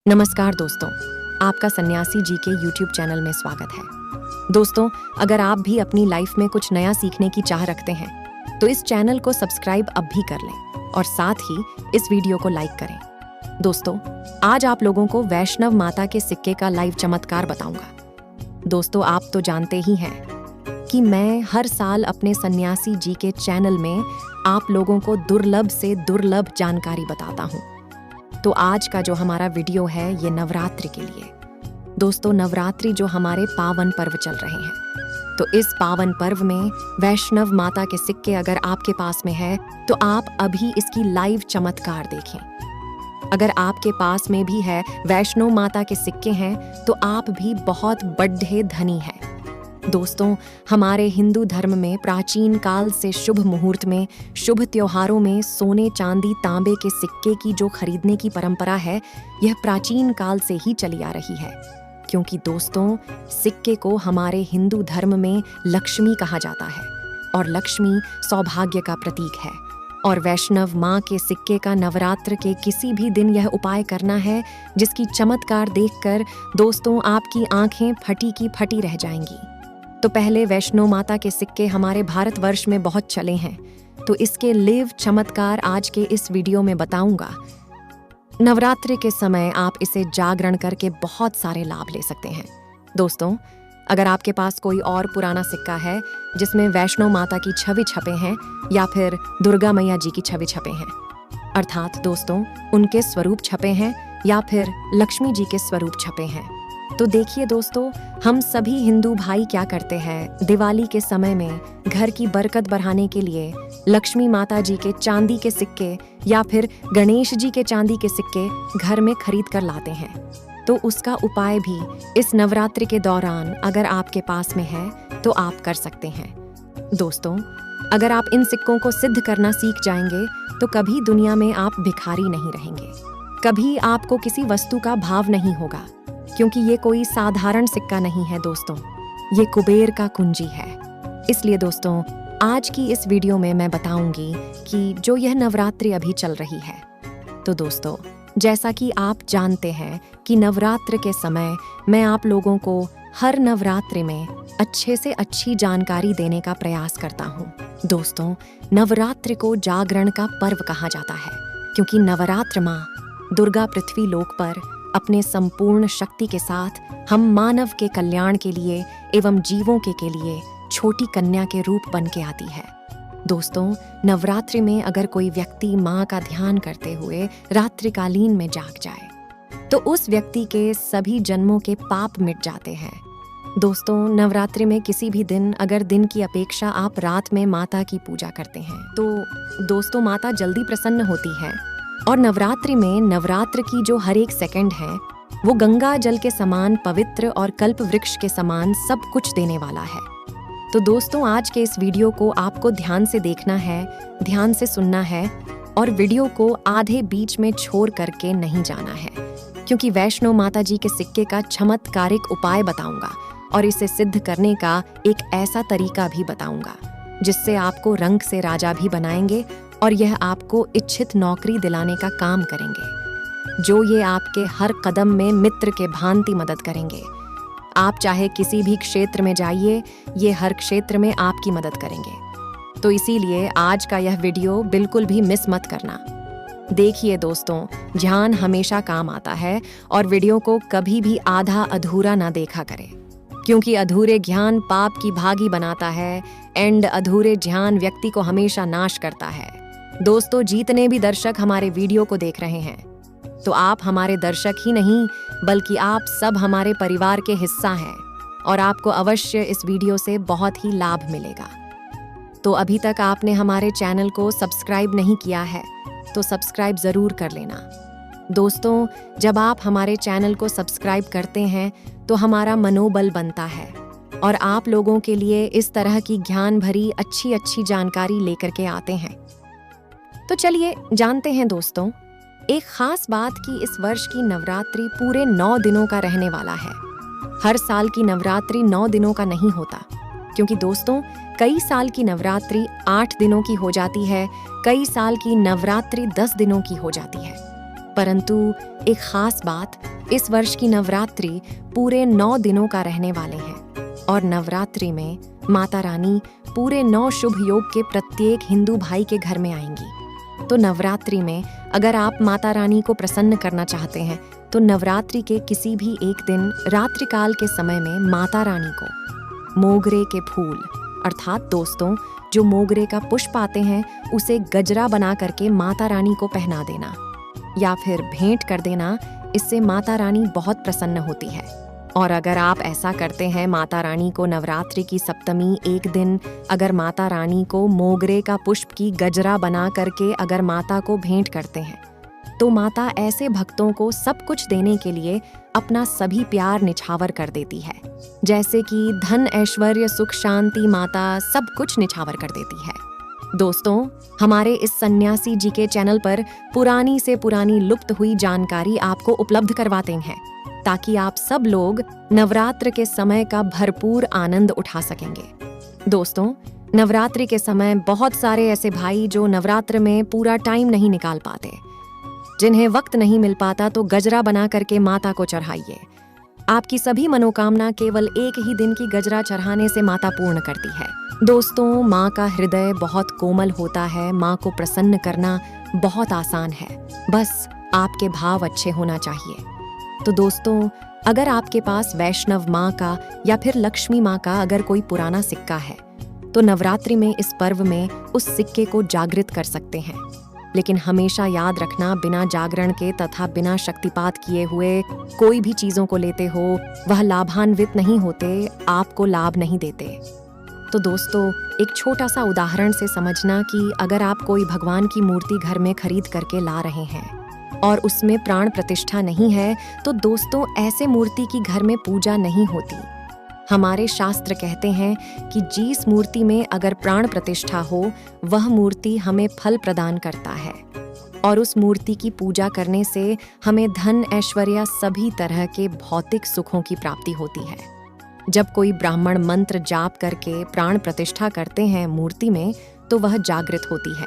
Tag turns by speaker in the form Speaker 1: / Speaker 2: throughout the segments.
Speaker 1: नमस्कार दोस्तों, आपका सन्यासी जी के YouTube चैनल में स्वागत है। दोस्तों, अगर आप भी अपनी लाइफ में कुछ नया सीखने की चाह रखते हैं तो इस चैनल को सब्सक्राइब अब भी कर लें और साथ ही इस वीडियो को लाइक करें। दोस्तों, आज आप लोगों को वैष्णव माता के सिक्के का लाइव चमत्कार बताऊंगा। दोस्तों, आप तो जानते ही हैं कि मैं हर साल अपने सन्यासी जी के चैनल में आप लोगों को दुर्लभ से दुर्लभ जानकारी बताता हूँ। तो आज का जो हमारा वीडियो है ये नवरात्रि के लिए। दोस्तों, नवरात्रि जो हमारे पावन पर्व चल रहे हैं, तो इस पावन पर्व में वैष्णव माता के सिक्के अगर आपके पास में है तो आप अभी इसकी लाइव चमत्कार देखें। अगर आपके पास में भी है वैष्णव माता के सिक्के हैं तो आप भी बहुत बड़े धनी हैं। दोस्तों, हमारे हिंदू धर्म में प्राचीन काल से शुभ मुहूर्त में, शुभ त्योहारों में सोने चांदी तांबे के सिक्के की जो खरीदने की परंपरा है, यह प्राचीन काल से ही चली आ रही है। क्योंकि दोस्तों, सिक्के को हमारे हिंदू धर्म में लक्ष्मी कहा जाता है और लक्ष्मी सौभाग्य का प्रतीक है। और वैष्णव माँ के सिक्के का नवरात्र के किसी भी दिन यह उपाय करना है जिसकी चमत्कार देखकर दोस्तों आपकी आंखें फटी की फटी रह जाएंगी। तो पहले वैष्णो माता के सिक्के हमारे भारतवर्ष में बहुत चले हैं, तो इसके लिव चमत्कार आज के इस वीडियो में बताऊंगा। नवरात्रि के समय आप इसे जागरण करके बहुत सारे लाभ ले सकते हैं। दोस्तों, अगर आपके पास कोई और पुराना सिक्का है जिसमें वैष्णो माता की छवि छपे हैं या फिर दुर्गा मैया जी की छवि छपे हैं, अर्थात दोस्तों उनके स्वरूप छपे हैं या फिर लक्ष्मी जी के स्वरूप छपे हैं, तो देखिए दोस्तों, हम सभी हिंदू भाई क्या करते हैं, दिवाली के समय में घर की बरकत बढ़ाने के लिए लक्ष्मी माता जी के चांदी के सिक्के या फिर गणेश जी के चांदी के सिक्के घर में खरीद कर लाते हैं। तो उसका उपाय भी इस नवरात्रि के दौरान अगर आपके पास में है तो आप कर सकते हैं। दोस्तों, अगर आप इन सिक्कों को सिद्ध करना सीख जाएंगे तो कभी दुनिया में आप भिखारी नहीं रहेंगे, कभी आपको किसी वस्तु का भाव नहीं होगा, क्योंकि ये कोई साधारण सिक्का नहीं है दोस्तों, ये कुबेर का कुंजी है। इसलिए दोस्तों, आज की इस वीडियो में मैं बताऊंगी कि जो यह नवरात्रि अभी चल रही है, तो दोस्तों जैसा कि आप जानते हैं कि नवरात्र के समय मैं आप लोगों को हर नवरात्रि में अच्छे से अच्छी जानकारी देने का प्रयास करता हूँ। दोस्तों, नवरात्रि को जागरण का पर्व कहा जाता है क्योंकि नवरात्र माँ दुर्गा पृथ्वी लोक पर अपने संपूर्ण शक्ति के साथ हम मानव के कल्याण के लिए एवं जीवों के लिए छोटी कन्या के रूप बन के आती है। दोस्तों, नवरात्रि में अगर कोई व्यक्ति माँ का ध्यान करते हुए रात्रिकालीन में जाग जाए तो उस व्यक्ति के सभी जन्मों के पाप मिट जाते हैं। दोस्तों, नवरात्रि में किसी भी दिन अगर दिन की अपेक्षा आप रात में माता की पूजा करते हैं तो दोस्तों माता जल्दी प्रसन्न होती है। और नवरात्रि में नवरात्र की जो हर एक सेकंड है वो गंगा जल के समान पवित्र और कल्प वृक्ष के समान सब कुछ देने वाला है। तो दोस्तों, आज के इस वीडियो को आपको ध्यान से देखना है, ध्यान से सुनना है और वीडियो को आधे बीच में छोड़ करके नहीं जाना है, क्योंकि वैष्णो माता जी के सिक्के का चमत्कारिक उपाय बताऊंगा और इसे सिद्ध करने का एक ऐसा तरीका भी बताऊंगा जिससे आपको रंग से राजा भी बनाएंगे और यह आपको इच्छित नौकरी दिलाने का काम करेंगे, जो ये आपके हर कदम में मित्र के भांति मदद करेंगे। आप चाहे किसी भी क्षेत्र में जाइए, ये हर क्षेत्र में आपकी मदद करेंगे। तो इसीलिए आज का यह वीडियो बिल्कुल भी मिस मत करना। देखिए दोस्तों, ध्यान हमेशा काम आता है और वीडियो को कभी भी आधा अधूरा ना देखा करें, क्योंकि अधूरे ज्ञान पाप की भागी बनाता है एंड अधूरे ध्यान व्यक्ति को हमेशा नाश करता है। दोस्तों, जितने भी दर्शक हमारे वीडियो को देख रहे हैं, तो आप हमारे दर्शक ही नहीं बल्कि आप सब हमारे परिवार के हिस्सा हैं और आपको अवश्य इस वीडियो से बहुत ही लाभ मिलेगा। तो अभी तक आपने हमारे चैनल को सब्सक्राइब नहीं किया है तो सब्सक्राइब ज़रूर कर लेना। दोस्तों, जब आप हमारे चैनल को सब्सक्राइब करते हैं तो हमारा मनोबल बनता है और आप लोगों के लिए इस तरह की ज्ञान भरी अच्छी जानकारी लेकर के आते हैं। तो चलिए जानते हैं दोस्तों, एक खास बात कि इस वर्ष की नवरात्रि पूरे 9 दिनों का रहने वाला है। हर साल की नवरात्रि 9 दिनों का नहीं होता, क्योंकि दोस्तों कई साल की नवरात्रि 8 दिनों की हो जाती है, कई साल की नवरात्रि 10 दिनों की हो जाती है। परंतु एक खास बात इस वर्ष की नवरात्रि पूरे 9 दिनों का रहने वाले हैं और नवरात्रि में माता रानी पूरे 9 शुभ योग के प्रत्येक हिंदू भाई के घर में आएंगी। तो नवरात्रि में अगर आप माता रानी को प्रसन्न करना चाहते हैं तो नवरात्रि के किसी भी एक दिन रात्रिकाल के समय में माता रानी को मोगरे के फूल अर्थात दोस्तों जो मोगरे का पुष्प आते हैं उसे गजरा बना करके माता रानी को पहना देना या फिर भेंट कर देना। इससे माता रानी बहुत प्रसन्न होती है। और अगर आप ऐसा करते हैं माता रानी को नवरात्रि की सप्तमी एक दिन अगर माता रानी को मोगरे का पुष्प की गजरा बना करके अगर माता को भेंट करते हैं तो माता ऐसे भक्तों को सब कुछ देने के लिए अपना सभी प्यार निछावर कर देती है। जैसे कि धन ऐश्वर्य सुख शांति माता सब कुछ निछावर कर देती है। दोस्तों हमारे इस सन्यासी जी के चैनल पर पुरानी से पुरानी लुप्त हुई जानकारी आपको उपलब्ध करवाते हैं ताकि आप सब लोग नवरात्र के समय का भरपूर आनंद उठा सकेंगे। दोस्तों नवरात्रि के समय बहुत सारे ऐसे भाई जो नवरात्र में पूरा टाइम नहीं निकाल पाते, जिन्हें वक्त नहीं मिल पाता तो गजरा बना करके माता को चढ़ाइए। आपकी सभी मनोकामना केवल एक ही दिन की गजरा चढ़ाने से माता पूर्ण करती है। दोस्तों माँ का हृदय बहुत कोमल होता है। माँ को प्रसन्न करना बहुत आसान है, बस आपके भाव अच्छे होना चाहिए। तो दोस्तों अगर आपके पास वैष्णव माँ का या फिर लक्ष्मी माँ का अगर कोई पुराना सिक्का है तो नवरात्रि में इस पर्व में उस सिक्के को जागृत कर सकते हैं। लेकिन हमेशा याद रखना बिना जागरण के तथा बिना शक्तिपात किए हुए कोई भी चीजों को लेते हो वह लाभान्वित नहीं होते, आपको लाभ नहीं देते। तो दोस्तों एक छोटा सा उदाहरण से समझना कि अगर आप कोई भगवान की मूर्ति घर में खरीद करके ला रहे हैं और उसमें प्राण प्रतिष्ठा नहीं है तो दोस्तों ऐसे मूर्ति की घर में पूजा नहीं होती। हमारे शास्त्र कहते हैं कि जिस मूर्ति में अगर प्राण प्रतिष्ठा हो वह मूर्ति हमें फल प्रदान करता है और उस मूर्ति की पूजा करने से हमें धन ऐश्वर्य सभी तरह के भौतिक सुखों की प्राप्ति होती है। जब कोई ब्राह्मण मंत्र जाप करके प्राण प्रतिष्ठा करते हैं मूर्ति में तो वह जागृत होती है।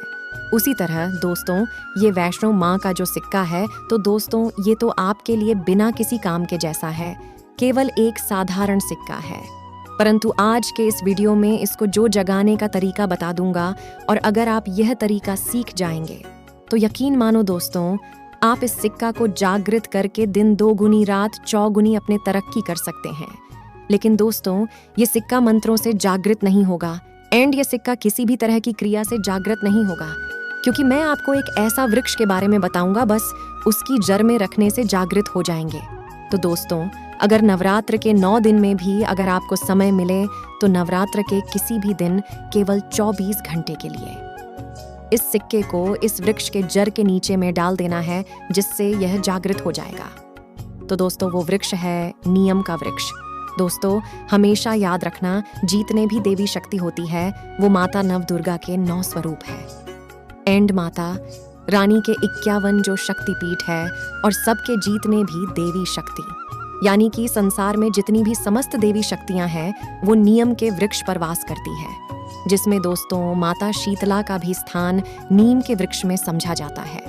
Speaker 1: उसी तरह दोस्तों ये वैष्णव माँ का जो सिक्का है तो दोस्तों ये तो आपके लिए बिना किसी काम के जैसा है, केवल एक साधारण सिक्का है। परंतु आज के इस वीडियो में इसको जो जगाने का तरीका बता दूंगा और अगर आप यह तरीका सीख जाएंगे तो यकीन मानो दोस्तों आप इस सिक्का को जागृत करके दिन 2 गुनी रात 4 गुनी अपने तरक्की कर सकते हैं। लेकिन दोस्तों ये सिक्का मंत्रों से जागृत नहीं होगा एंड ये सिक्का किसी भी तरह की क्रिया से जागृत नहीं होगा, क्योंकि मैं आपको एक ऐसा वृक्ष के बारे में बताऊंगा बस उसकी जड़ में रखने से जागृत हो जाएंगे। तो दोस्तों अगर नवरात्र के 9 दिन में भी अगर आपको समय मिले तो नवरात्र के किसी भी दिन केवल 24 घंटे के लिए इस सिक्के को इस वृक्ष के जड़ के नीचे में डाल देना है, जिससे यह जागृत हो जाएगा। तो दोस्तों वो वृक्ष है नियम का वृक्ष। दोस्तों हमेशा याद रखना जितने भी देवी शक्ति होती है वो माता नवदुर्गा के 9 स्वरूप है एंड माता रानी के 51 जो शक्तिपीठ है और सबके जितने भी देवी शक्ति यानी कि संसार में जितनी भी समस्त देवी शक्तियां हैं वो नियम के वृक्ष पर वास करती है, जिसमें दोस्तों माता शीतला का भी स्थान नीम के वृक्ष में समझा जाता है।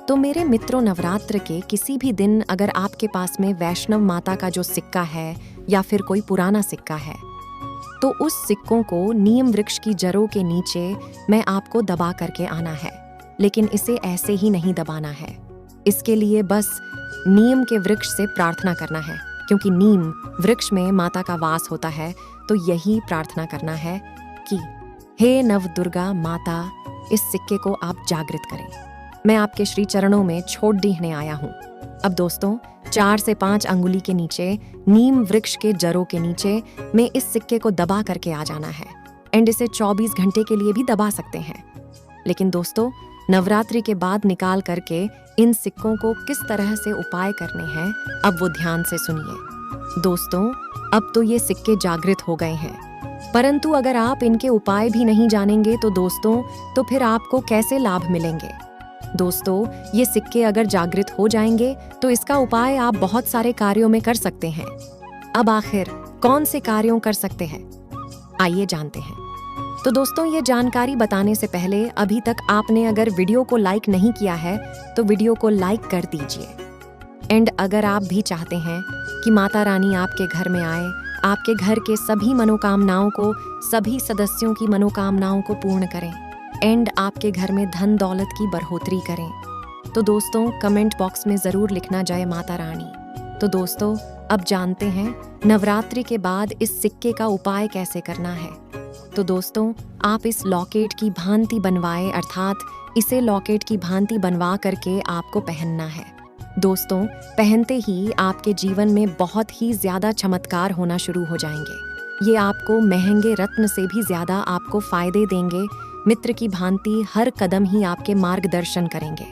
Speaker 1: तो मेरे मित्रों नवरात्र के किसी भी दिन अगर आपके पास में वैष्णव माता का जो सिक्का है या फिर कोई पुराना सिक्का है तो उस सिक्कों को नीम वृक्ष की जड़ों के नीचे मैं आपको दबा करके आना है। लेकिन इसे ऐसे ही नहीं दबाना है, इसके लिए बस नीम के वृक्ष से प्रार्थना करना है, क्योंकि नीम वृक्ष में माता का वास होता है। तो यही प्रार्थना करना है कि हे नवदुर्गा माता इस सिक्के को आप जागृत करें, मैं आपके श्री चरणों में छोड़ दीहने आया हूँ। अब दोस्तों 4 से 5 अंगुली के नीचे नीम वृक्ष के जड़ों के नीचे में इस सिक्के को दबा करके आ जाना है एंड इसे 24 घंटे के लिए भी दबा सकते हैं। लेकिन दोस्तों नवरात्रि के बाद निकाल करके इन सिक्कों को किस तरह से उपाय करने हैं अब वो ध्यान से सुनिए। दोस्तों अब तो ये सिक्के जागृत हो गए हैं, परंतु अगर आप इनके उपाय भी नहीं जानेंगे तो दोस्तों तो फिर आपको कैसे लाभ मिलेंगे। दोस्तों ये सिक्के अगर जागृत हो जाएंगे तो इसका उपाय आप बहुत सारे कार्यों में कर सकते हैं। अब आखिर कौन से कार्यों कर सकते हैं आइए जानते हैं। तो दोस्तों ये जानकारी बताने से पहले अभी तक आपने अगर वीडियो को लाइक नहीं किया है तो वीडियो को लाइक कर दीजिए एंड अगर आप भी चाहते हैं कि माता रानी आपके घर में आए, आपके घर के सभी मनोकामनाओं को, सभी सदस्यों की मनोकामनाओं को पूर्ण करें एंड आपके घर में धन दौलत की बढ़ोतरी करें, तो दोस्तों कमेंट बॉक्स में ज़रूर लिखना जय माता रानी। तो दोस्तों अब जानते हैं नवरात्रि के बाद इस सिक्के का उपाय कैसे करना है। तो दोस्तों आप इस लॉकेट की भांति बनवाए, अर्थात इसे लॉकेट की भांति बनवा करके आपको पहनना है। दोस्तों पहनते ही आपके जीवन में बहुत ही ज़्यादा चमत्कार होना शुरू हो जाएंगे। ये आपको महंगे रत्न से भी ज़्यादा आपको फायदे देंगे। मित्र की भांति हर कदम ही आपके मार्गदर्शन करेंगे,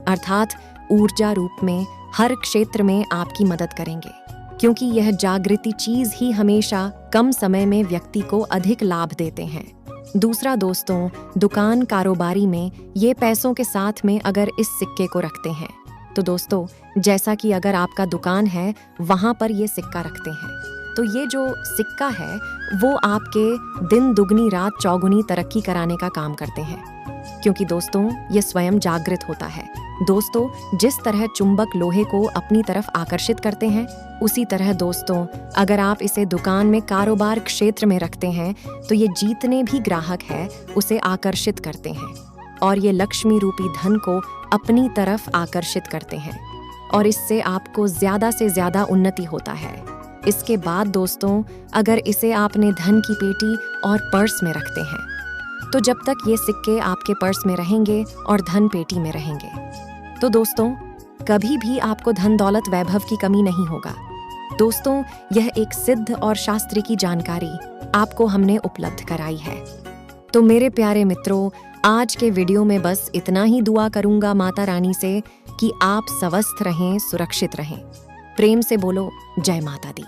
Speaker 1: अर्थात ऊर्जा रूप में हर क्षेत्र में आपकी मदद करेंगे, क्योंकि यह जागृति चीज ही हमेशा कम समय में व्यक्ति को अधिक लाभ देते हैं। दूसरा दोस्तों, दुकान कारोबारी में ये पैसों के साथ में अगर इस सिक्के को रखते हैं, तो दोस्तों जैसा कि अगर आपका दुकान है वहां पर ये सिक्का रखते हैं, तो ये जो सिक्का है वो आपके दिन दुगनी रात चौगुनी तरक्की कराने का काम करते हैं, क्योंकि दोस्तों ये स्वयं जागृत होता है। दोस्तों जिस तरह चुंबक लोहे को अपनी तरफ आकर्षित करते हैं, उसी तरह दोस्तों अगर आप इसे दुकान में कारोबार क्षेत्र में रखते हैं तो ये जितने भी ग्राहक है उसे आकर्षित करते हैं और ये लक्ष्मी रूपी धन को अपनी तरफ आकर्षित करते हैं और इससे आपको ज़्यादा से ज़्यादा उन्नति होता है। इसके बाद दोस्तों अगर इसे आपने धन की पेटी और पर्स में रखते हैं, तो जब तक ये सिक्के आपके पर्स में रहेंगे और धन पेटी में रहेंगे, तो दोस्तों कभी भी आपको धन दौलत वैभव की कमी नहीं होगा। दोस्तों यह एक सिद्ध और शास्त्र की जानकारी आपको हमने उपलब्ध कराई है। तो मेरे प्यारे मित्रों, आज के वीडियो में बस इतना ही। दुआ करूंगा माता रानी से कि आप स्वस्थ रहें, सुरक्षित रहें। प्रेम से बोलो जय माता दी।